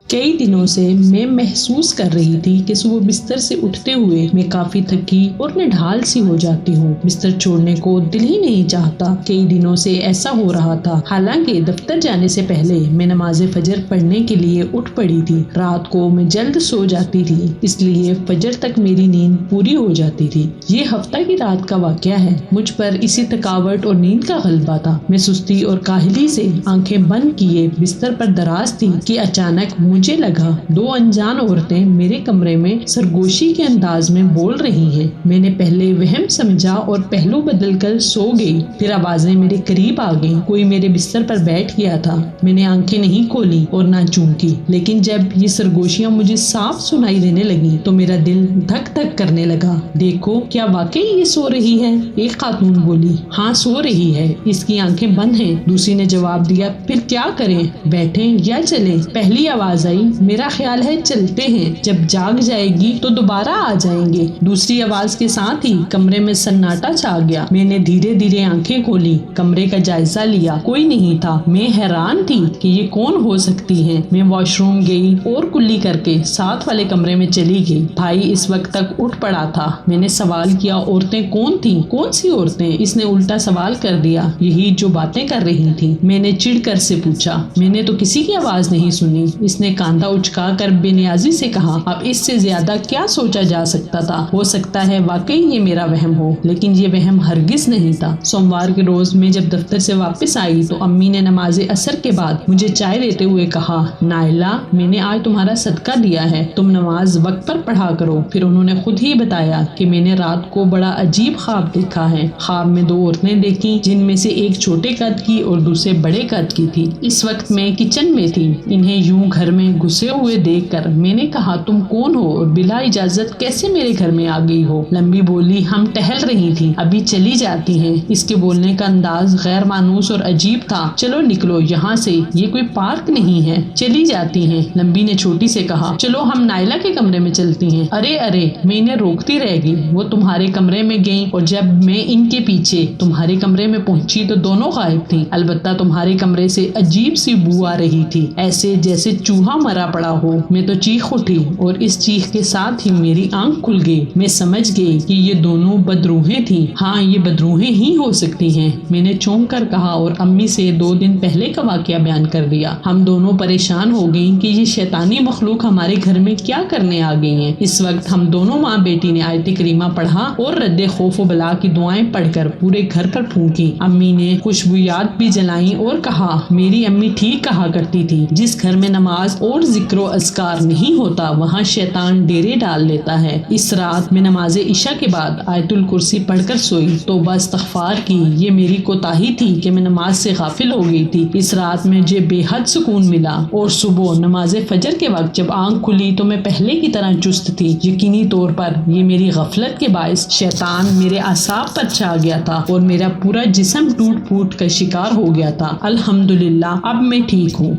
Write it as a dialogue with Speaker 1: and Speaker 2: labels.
Speaker 1: کئی دنوں سے میں محسوس کر رہی تھی کہ صبح بستر سے اٹھتے ہوئے میں کافی تھکی اور نڈھال سی ہو جاتی ہوں۔ بستر چھوڑنے کو دل ہی نہیں چاہتا۔ کئی دنوں سے ایسا ہو رہا تھا، حالانکہ دفتر جانے سے پہلے میں نماز فجر پڑھنے کے لیے اٹھ پڑی تھی۔ رات کو میں جلد سو جاتی تھی، اس لیے فجر تک میری نیند پوری ہو جاتی تھی۔ یہ ہفتہ کی رات کا واقعہ ہے۔ مجھ پر اسی تھکاوٹ اور نیند کا غلبہ تھا۔ میں سستی اور کاہلی سے آنکھیں بند کیے بستر پر دراز تھی کہ اچانک مجھے لگا 2 انجان عورتیں میرے کمرے میں سرگوشی کے انداز میں بول رہی ہیں۔ میں نے پہلے وہم سمجھا اور پہلو بدل کر سو گئی، پھر آوازیں میرے قریب آ گئیں۔ کوئی میرے بستر پر بیٹھ گیا تھا۔ میں نے آنکھیں نہیں کھولی اور نہ چونکی، لیکن جب یہ سرگوشیاں مجھے صاف سنائی دینے لگی تو میرا دل دھک دھک کرنے لگا۔ دیکھو، کیا واقعی یہ سو رہی ہے؟ ایک خاتون بولی۔ ہاں، سو رہی ہے، اس کی آنکھیں بند ہیں۔ دوسری نے جواب دیا۔ پھر کیا کریں، بیٹھیں یا چلیں؟ پہلی آواز آئی، میرا خیال ہے چلتے ہیں، جب جاگ جائے گی تو دوبارہ آ جائیں گے۔ دوسری آواز کے ساتھ ہی کمرے میں سناٹا چھا گیا۔ میں نے دھیرے دھیرے آنکھیں کھولی، کمرے کا جائزہ لیا، کوئی نہیں تھا۔ میں حیران تھی کہ یہ کون ہو سکتی ہیں۔ میں واش روم گئی اور کلی کر کے ساتھ والے کمرے میں چلی گئی۔ بھائی اس وقت تک اٹھ پڑا تھا۔ میں نے سوال کیا، عورتیں کون تھیں؟ کون سی عورتیں؟ اس نے الٹا سوال کر دیا، یہی جو باتیں کر رہی تھیں۔ میں نے چڑ کر سے پوچھا، میں نے تو کسی کی آواز نہیں سنی۔ اس نے کاندھا اچکا کر بے نیازی سے کہا، اب اس سے زیادہ کیا سوچا جا سکتا تھا؟ ہو سکتا ہے واقعی یہ میرا وہم ہو، لیکن یہ وہم ہرگز نہیں تھا۔ سوموار کے روز میں جب دفتر سے واپس آئی تو امی نے نماز عصر کے بعد مجھے چائے دیتے ہوئے کہا، نائلہ، میں نے آج تمہارا صدقہ دیا ہے، تم نماز وقت پر پڑھا کرو۔ پھر انہوں نے خود ہی بتایا کہ میں نے رات کو بڑا عجیب خواب دیکھا ہے۔ خواب میں 2 عورتیں دیکھی، جن میں سے ایک چھوٹے قد کی اور دوسرے بڑے قد کی تھی۔ اس وقت میں کچن میں تھی۔ انہیں یوں گھر میں گھسے ہوئے دیکھ کر میں نے کہا، تم کون ہو اور بلا اجازت کیسے میرے گھر میں آ گئی ہو؟ لمبی بولی، ہم ٹہل رہی تھی، ابھی چلی جاتی ہیں۔ اس کے بولنے کا انداز غیر مانوس اور عجیب تھا۔ چلو نکلو یہاں سے، یہ کوئی پارک نہیں ہے، چلی جاتی ہیں۔ لمبی نے چھوٹی سے کہا، چلو ہم نائلہ کے کمرے میں چلتی ہیں۔ ارے میں انہیں روکتی رہ گئی۔ وہ تمہارے کمرے میں گئیں اور جب میں ان کے پیچھے تمہارے کمرے میں پہنچی تو دونوں غائب تھیں۔ البتہ تمہارے کمرے سے عجیب سی بو آ رہی تھی، ایسے جیسے چوہا مرا پڑا ہو۔ میں تو چیخ اٹھی اور اس چیخ کے ساتھ ہی میری آنکھ کھل گئی۔ میں سمجھ گئی کہ یہ دونوں بدروحیں تھیں۔ ہاں، یہ بدروحیں ہی ہو سکتی ہیں، میں نے چونک کر کہا اور امی سے 2 دن پہلے کا واقعہ بیان کر دیا۔ ہم دونوں پریشان ہو گئیں کہ یہ شیطانی مخلوق ہمارے گھر میں کیا کرنے آ گئی ہیں۔ اس وقت ہم دونوں ماں بیٹی نے آیت کریمہ پڑھا اور رد خوف و بلا کی دعائیں پڑھ کر پورے گھر پر پھونکی۔ امی نے خوشبویات بھی جلائیں اور کہا، میری امی ٹھیک کہا کرتی تھی، جس گھر میں نماز اور ذکر و اذکار نہیں ہوتا وہاں شیطان ڈیرے ڈال لیتا ہے۔ اس رات میں نماز عشاء کے بعد آیت الکرسی پڑھ کر سوئی، توبہ استغفار کی۔ یہ میری کوتاہی تھی کہ میں نماز سے غافل ہو گئی تھی۔ اس رات میں مجھے بے حد سکون ملا اور صبح نماز فجر کے وقت جب آنکھ کھلی تو میں پہلے کی طرح چست تھی۔ یقینی طور پر یہ میری غفلت کے باعث شیطان میرے اعصاب پر چھا گیا تھا اور میرا پورا جسم ٹوٹ پھوٹ کا شکار ہو گیا تھا۔ الحمدللہ اب میں ٹھیک ہوں۔